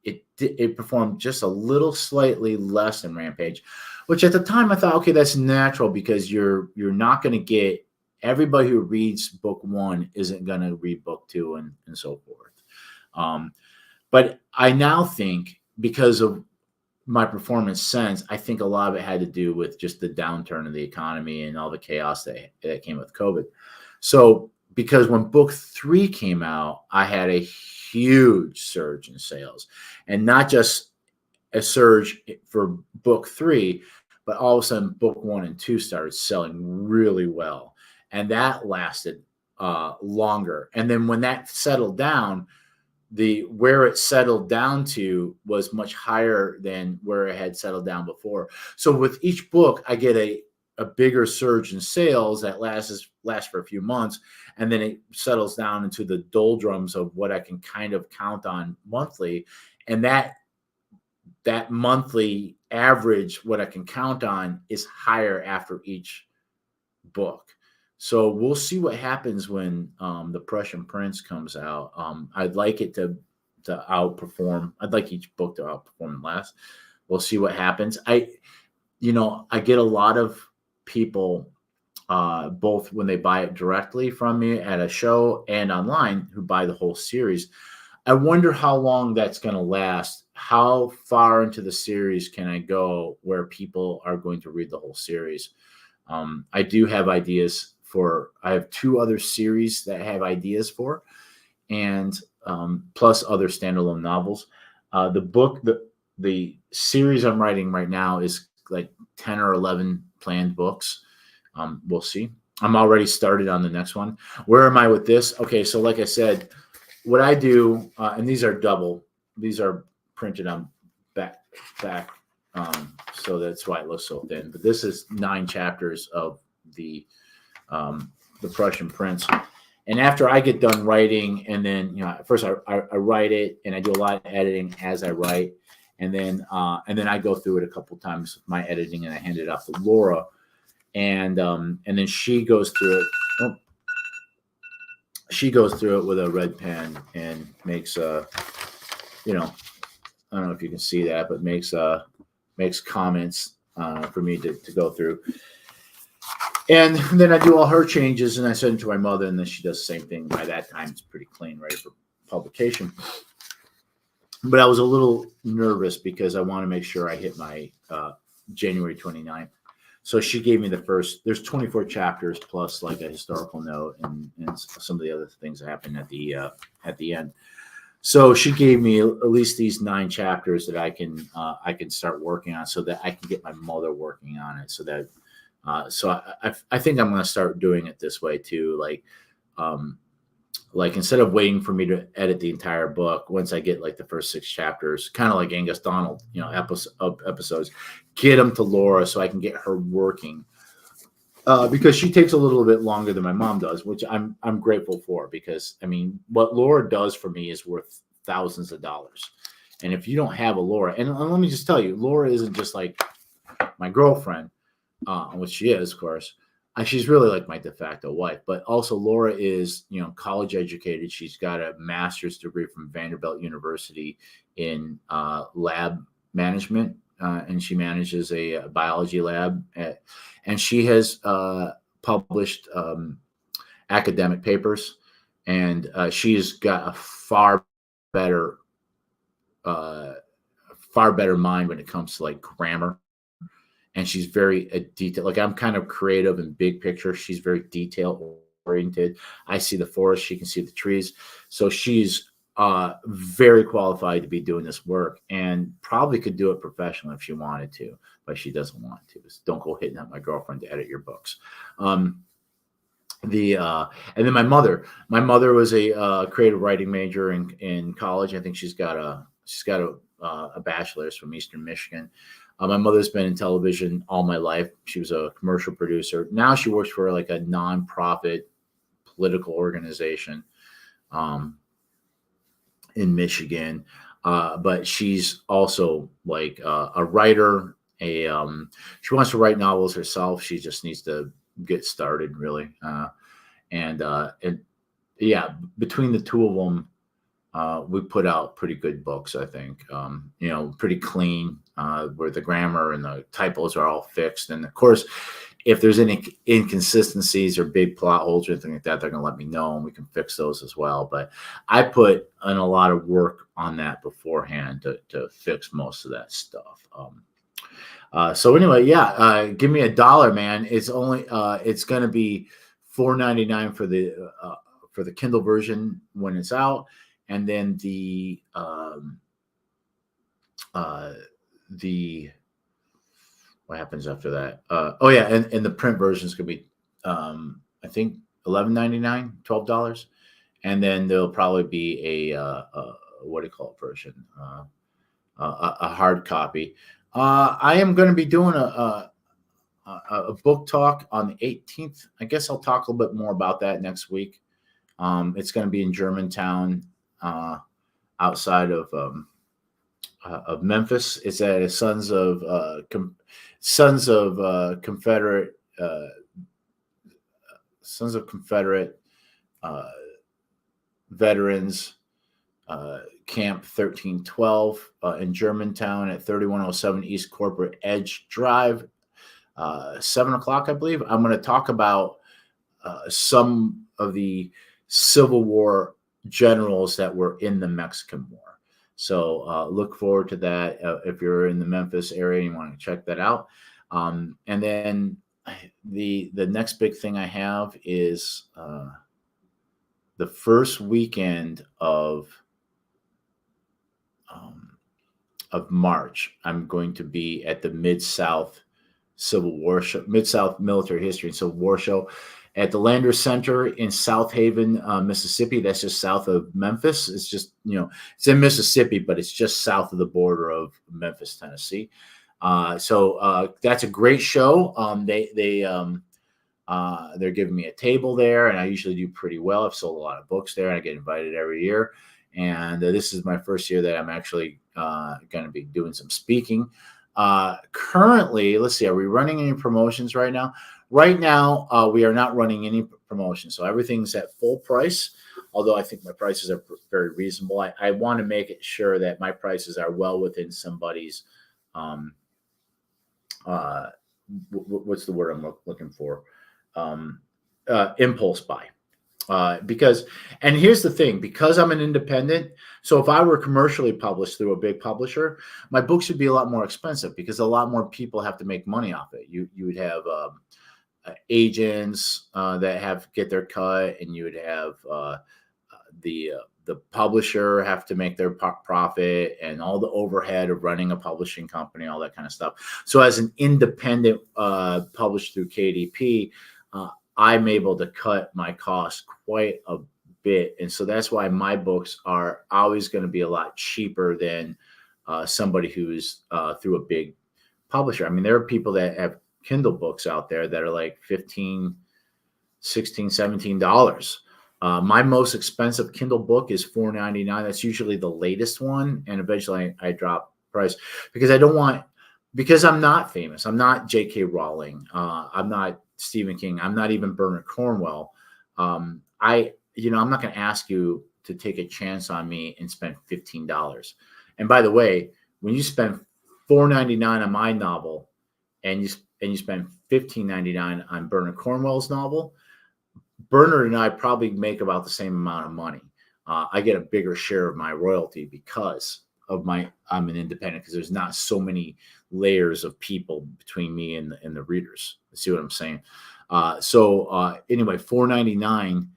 [SPEAKER 1] it performed just a little slightly less than Rampage, which at the time I thought, okay, that's natural because you're not going to get everybody who reads book 1 isn't going to read book 2 and so forth. But I now think because of my performance since, I think a lot of it had to do with just the downturn of the economy and all the chaos that came with COVID. So because when book 3 came out, I had a huge surge in sales, and not just a surge for book 3, but all of a sudden book 1 and 2 started selling really well. And that lasted longer. And then when that settled down, where it settled down to was much higher than where it had settled down before. So with each book, I get a bigger surge in sales that lasts for a few months, and then it settles down into the doldrums of what I can kind of count on monthly. And that monthly average, what I can count on, is higher after each book. So we'll see what happens when The Prussian Prince comes out. I'd like it to outperform. I'd like each book to outperform the last. We'll see what happens. I get a lot of people, both when they buy it directly from me at a show and online, who buy the whole series. I wonder how long that's going to last. How far into the series can I go where people are going to read the whole series? I do have ideas I have 2 other series that I have ideas for, and plus other standalone novels. The series I'm writing right now is like 10 or 11 planned books. We'll see. I'm already started on the next one. Where am I with this? Okay, so like I said, what I do, and these are printed on back So that's why it looks so thin. But this is 9 chapters of the Prussian Prince. And after I get done writing, and then first I write it, and I do a lot of editing as I write, and then I go through it a couple times with my editing, and I hand it off to Laura, and then she goes through it. Oh, she goes through it with a red pen and makes I don't know if you can see that, but makes comments for me to go through. And then I do all her changes, and I send it to my mother, and then she does the same thing. By that time, it's pretty clean, ready for publication. But I was a little nervous because I want to make sure I hit my January 29th. So she gave me the first. There's 24 chapters plus like a historical note and some of the other things that happened at the end. So she gave me at least these 9 chapters that I can start working on, so that I can get my mother working on it, so that. So I think I'm going to start doing it this way too. Like instead of waiting for me to edit the entire book, once I get like the first 6 chapters, kind of like Angus Donald, episodes, get them to Laura so I can get her working. Because she takes a little bit longer than my mom does, which I'm grateful for, because I mean, what Laura does for me is worth thousands of dollars. And if you don't have a Laura, and let me just tell you, Laura isn't just like my girlfriend. Which she is, of course. She's really like my de facto wife, but also Laura is, college educated. She's got a master's degree from Vanderbilt University in lab management, and she manages a biology lab. And she has published academic papers, and she's got a far better mind when it comes to like grammar. And she's very detailed. Like I'm kind of creative and big picture. She's very detail oriented. I see the forest. She can see the trees. So she's very qualified to be doing this work, and probably could do it professionally if she wanted to, but she doesn't want to. So don't go hitting up my girlfriend to edit your books. And then my mother was a creative writing major in college. I think she's got a bachelor's from Eastern Michigan. My mother's been in television all my life. She was a commercial producer. Now she works for like a nonprofit political organization in Michigan. But she's also like a writer. She wants to write novels herself. She just needs to get started, really. And yeah, between the two of them, we put out pretty good books, I think. Pretty clean, where the grammar and the typos are all fixed. And of course, if there's any inconsistencies or big plot holes or anything like that, they're going to let me know, and we can fix those as well. But I put in a lot of work on that beforehand to fix most of that stuff. So anyway, yeah, give me $1, man. It's only it's going to be $4.99 for the Kindle version when it's out. And then the what happens after that? And the print version is going to be I think $11.99, $12, and then there'll probably be a what do you call it version, a hard copy. I am going to be doing a book talk on the 18th. I guess I'll talk a little bit more about that next week. It's going to be in Germantown, outside of Memphis. It's at a Sons of Confederate veterans Camp 1312 in Germantown at 3107 East Corporate Edge Drive, 7:00, I believe. I'm going to talk about some of the Civil War generals that were in the Mexican War. So look forward to that if you're in the Memphis area and you want to check that out. And then the next big thing I have is the first weekend of March. I'm going to be at the Mid-South Civil War show, Mid-South Military History and Civil War show at the Landers Center in South Haven, Mississippi. That's just south of Memphis. It's just, it's in Mississippi, but it's just south of the border of Memphis, Tennessee. So that's a great show. They're giving me a table there, and I usually do pretty well. I've sold a lot of books there. I get invited every year, and this is my first year that I'm actually going to be doing some speaking. Currently, let's see, are we running any promotions right now? Right now, we are not running any promotions, so everything's at full price. Although I think my prices are very reasonable, I want to make it sure that my prices are well within somebody's what's the word I'm looking for? Impulse buy. Because, and here's the thing, because I'm an independent, so if I were commercially published through a big publisher, my books would be a lot more expensive because a lot more people have to make money off it. You would have agents that get their cut, and you would have the publisher have to make their profit, and all the overhead of running a publishing company, all that kind of stuff. So as an independent published through KDP, I'm able to cut my costs quite a bit. And so that's why my books are always going to be a lot cheaper than somebody who's through a big publisher. I mean, there are people that have Kindle books out there that are like $15, $16, $17. My most expensive Kindle book is $4.99. That's usually the latest one. And eventually I drop price because because I'm not famous. I'm not J.K. Rowling. I'm not Stephen King. I'm not even Bernard Cornwell. I'm not going to ask you to take a chance on me and spend $15. And by the way, when you spend $4.99 on my novel and you spend $15.99 on Bernard Cornwell's novel, Bernard and I probably make about the same amount of money. I get a bigger share of my royalty because of I'm an independent, because there's not so many layers of people between me and the readers. See what I'm saying? Anyway, $4.99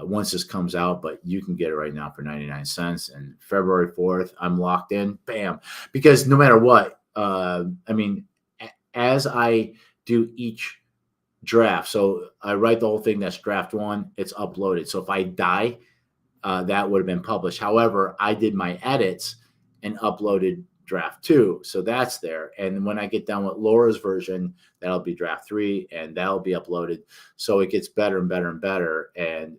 [SPEAKER 1] once this comes out, but you can get it right now for 99 cents. And February 4th, I'm locked in. Bam! Because no matter what, as I do each draft, so I write the whole thing. That's draft one. It's uploaded. So if I die, that would have been published. However, I did my edits and uploaded draft 2, so that's there. And when I get done with Laura's version, that'll be draft 3, and that'll be uploaded. So it gets better and better and better. And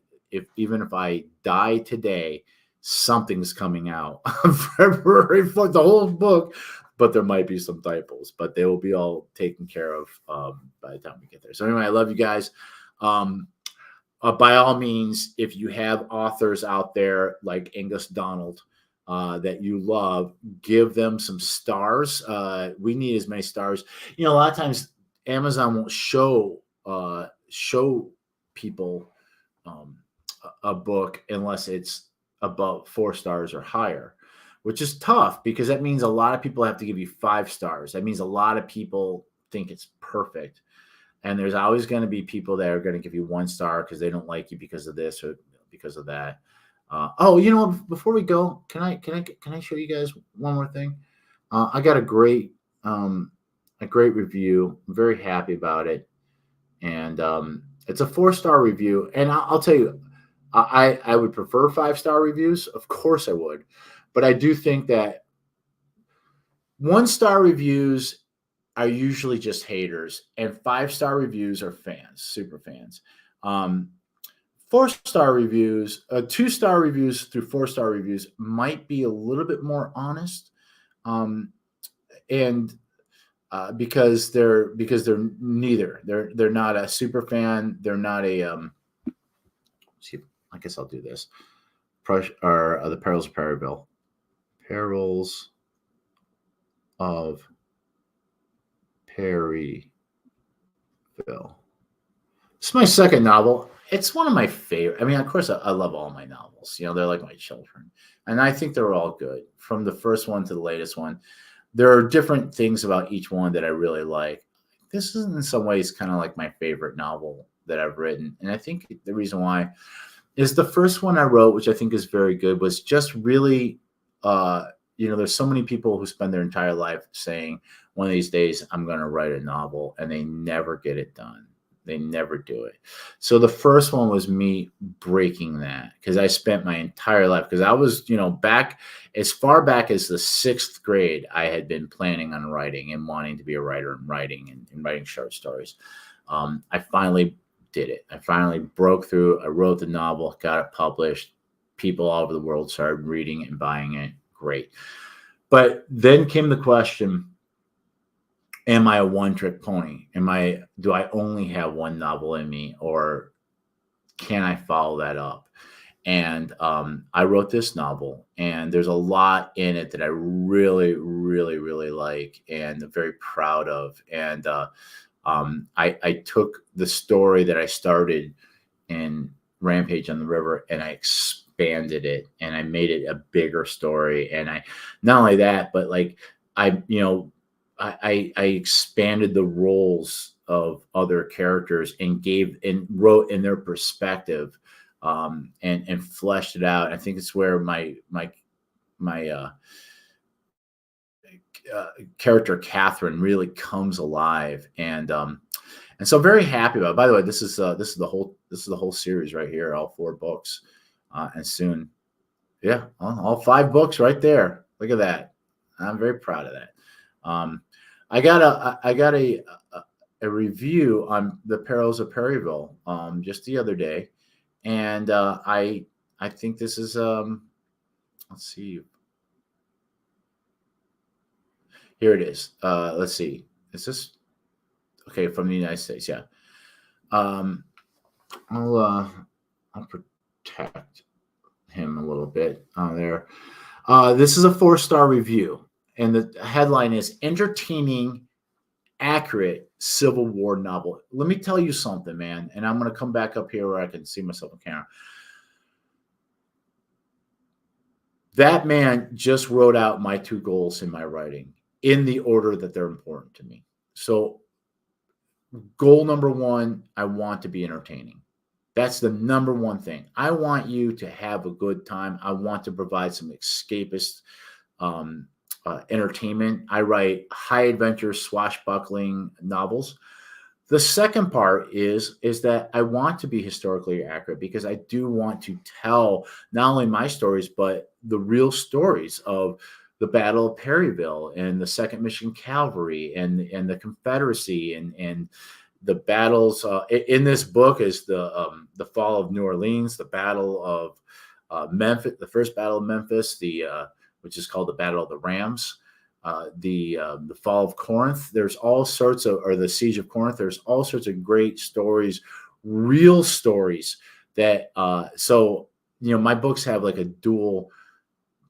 [SPEAKER 1] even if I die today, something's coming out on February 4th, the whole book, but there might be some typos, but they will be all taken care of by the time we get there. So anyway, I love you guys. By all means, if you have authors out there like Angus Donald that you love, give them some stars. We need as many stars. A lot of times Amazon won't show people a book unless it's above 4 stars or higher, which is tough because that means a lot of people have to give you 5 stars. That means a lot of people think it's perfect. And there's always going to be people that are going to give you 1 star because they don't like you because of this or because of that. Before we go, can I show you guys one more thing? I got a great review. I'm very happy about it. And it's a 4-star review. And I'll tell you, I would prefer 5-star reviews. Of course I would. But I do think that 1-star reviews are usually just haters, and 5-star reviews are fans, super fans. 4-star reviews, 2-star reviews through 4-star reviews might be a little bit more honest, because they're neither. They're not a super fan. They're not a see. I guess I'll do this. The Perils of Perryville. Perils of Perryville. It's my second novel. It's one of my favorite. I mean, of course, I love all my novels. They're like my children. And I think they're all good, from the first one to the latest one. There are different things about each one that I really like. This is in some ways kind of like my favorite novel that I've written. And I think the reason why is the first one I wrote, which I think is very good, was just really, there's so many people who spend their entire life saying, one of these days I'm going to write a novel, and they never get it done. They never do it. So the first one was me breaking that because I spent my entire life because I was, back as far back as the sixth grade, I had been planning on writing and wanting to be a writer and writing and writing short stories. I finally did it. I finally broke through. I wrote the novel, got it published. People all over the world started reading it and buying it. Great. But then came the question, am I a one-trick pony? Do I only have one novel in me, or can I follow that up? And I wrote this novel, and there's a lot in it that I really, really, really like and I'm very proud of. And I took the story that I started in Rampage on the River and I expanded it and I made it a bigger story. And I, not only that, but like I, I expanded the roles of other characters and wrote in their perspective, and fleshed it out. I think it's where my character Catherine really comes alive, and so I'm very happy about it. By the way, this is the whole series right here, all 4 books, and soon, yeah, all 5 books right there. Look at that. I'm very proud of that. I got a review on The Perils of Perryville just the other day, and I think this is let's see, here it is. Let's see, is this okay from the United States? Yeah. I'll protect him a little bit there. This is a 4-star review. And the headline is Entertaining, Accurate Civil War Novel. Let me tell you something, man. And I'm going to come back up here where I can see myself on camera. That man just wrote out my 2 goals in my writing in the order that they're important to me. So goal number 1, I want to be entertaining. That's the number 1 thing. I want you to have a good time. I want to provide some escapist entertainment. I write high adventure, swashbuckling novels. The second part is that I want to be historically accurate because I do want to tell not only my stories, but the real stories of the Battle of Perryville and the 2nd Michigan Cavalry and the Confederacy and the battles. In this book is the fall of New Orleans, the Battle of Memphis, the first Battle of Memphis, which is called the Battle of the Rams, the fall of Corinth. There's all sorts of, or the Siege of Corinth. There's all sorts of great stories, real stories that, so, my books have like a dual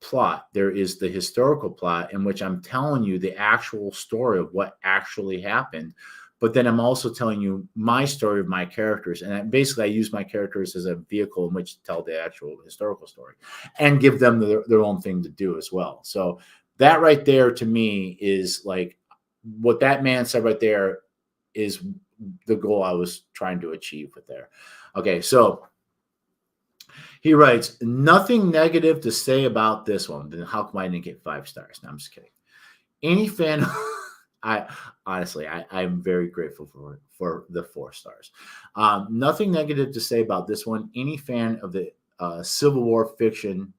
[SPEAKER 1] plot. There is the historical plot in which I'm telling you the actual story of what actually happened. But then I'm also telling you my story of my characters. And basically, I use my characters as a vehicle in which to tell the actual historical story and give them their own thing to do as well. So that right there to me is like what that man said right there is the goal I was trying to achieve with there. Okay, so he writes, nothing negative to say about this one. Then how come I didn't get 5 stars? No, I'm just kidding. Any fan... I'm very grateful for the 4 stars. Nothing negative to say about this one. Any fan of the Civil War fiction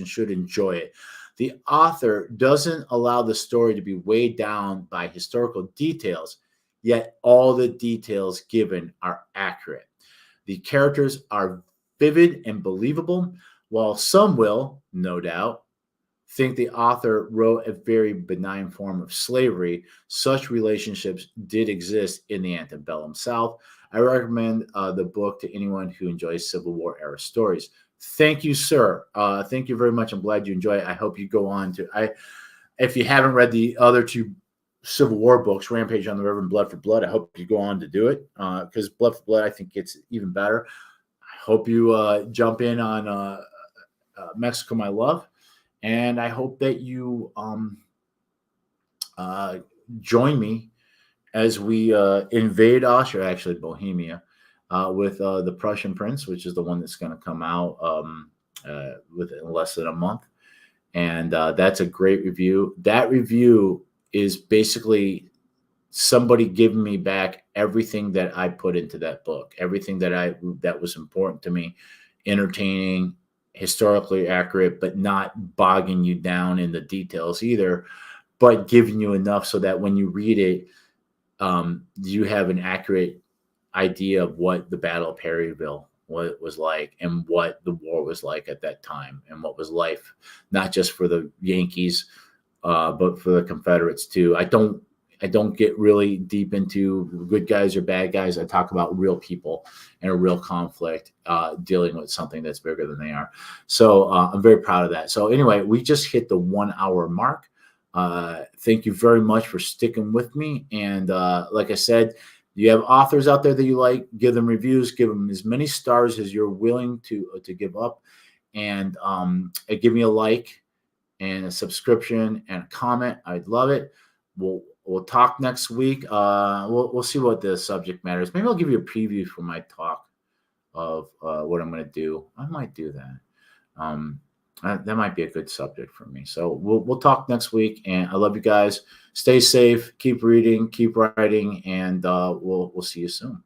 [SPEAKER 1] should enjoy it. The author doesn't allow the story to be weighed down by historical details, yet all the details given are accurate. The characters are vivid and believable, while some will, no doubt, think the author wrote a very benign form of slavery. Such relationships did exist in the antebellum South. I recommend the book to anyone who enjoys Civil War era stories. Thank you, sir. Thank you very much. I'm glad you enjoy it. I hope you go on to, if you haven't read the other 2 Civil War books, Rampage on the River and Blood for Blood, I hope you go on to do it because Blood for Blood, I think it's even better. I hope you jump in on Mexico, My Love. And I hope that you join me as we invade Austria, actually Bohemia, with the Prussian Prince, which is the one that's going to come out within less than a month. And that's a great review. That review is basically somebody giving me back everything that I put into that book, everything that was important to me, entertaining, historically accurate, but not bogging you down in the details either, but giving you enough so that when you read it, you have an accurate idea of what the Battle of Perryville what it was like and what the war was like at that time and what was life, not just for the Yankees, but for the Confederates too. I don't get really deep into good guys or bad guys. I talk about real people and a real conflict, dealing with something that's bigger than they are. So I'm very proud of that. So anyway, we just hit the 1 hour mark. Thank you very much for sticking with me. And like I said, you have authors out there that you like, give them reviews, give them as many stars as you're willing to give up. And give me a like and a subscription and a comment. I'd love it. We'll talk next week. We'll see what the subject matter is. Maybe I'll give you a preview for my talk of what I'm going to do. I might do that. That might be a good subject for me. So we'll talk next week. And I love you guys. Stay safe. Keep reading. Keep writing. And we'll see you soon.